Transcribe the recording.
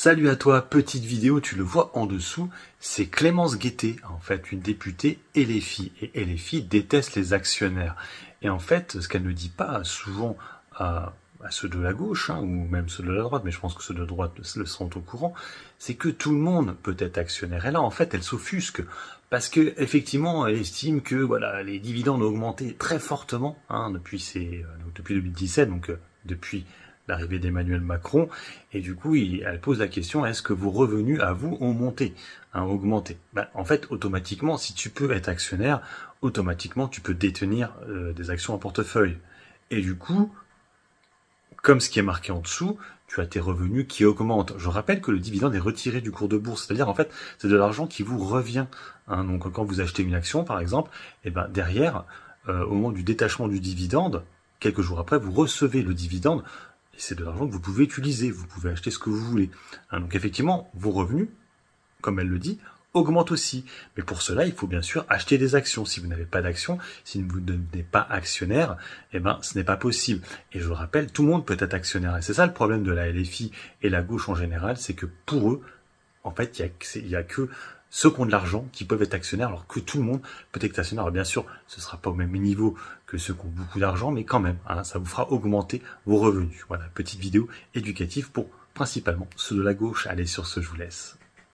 Salut à toi, petite vidéo, tu le vois en dessous, c'est Clémence Guettet, en fait, une députée LFI. Et LFI déteste les actionnaires. Et en fait, ce qu'elle ne dit pas souvent à ceux de la gauche, ou même ceux de la droite, mais je pense que ceux de droite le sont au courant, c'est que tout le monde peut être actionnaire. Et là, en fait, elle s'offusque. Parce que effectivement, elle estime que voilà, les dividendes ont augmenté très fortement depuis 2017, donc depuis l'arrivée d'Emmanuel Macron, et du coup, elle pose la question, est-ce que vos revenus à vous ont monté, augmenté? En fait, automatiquement, si tu peux être actionnaire, automatiquement, tu peux détenir des actions en portefeuille. Et du coup, comme ce qui est marqué en dessous, tu as tes revenus qui augmentent. Je rappelle que le dividende est retiré du cours de bourse, c'est-à-dire en fait, c'est de l'argent qui vous revient. Donc quand vous achetez une action, par exemple, et derrière, au moment du détachement du dividende, quelques jours après, vous recevez le dividende, et c'est de l'argent que vous pouvez utiliser, vous pouvez acheter ce que vous voulez. Donc effectivement, vos revenus, comme elle le dit, augmente aussi. Mais pour cela, il faut bien sûr acheter des actions. Si vous n'avez pas d'actions, si vous n'êtes pas actionnaire, ce n'est pas possible. Et je le rappelle, tout le monde peut être actionnaire. Et c'est ça le problème de la LFI et la gauche en général, c'est que pour eux, en fait, il y a que ceux qui ont de l'argent qui peuvent être actionnaires, alors que tout le monde peut être actionnaire. Alors bien sûr, ce ne sera pas au même niveau que ceux qui ont beaucoup d'argent, mais quand même, ça vous fera augmenter vos revenus. Voilà, petite vidéo éducative pour principalement ceux de la gauche. Allez, sur ce, je vous laisse.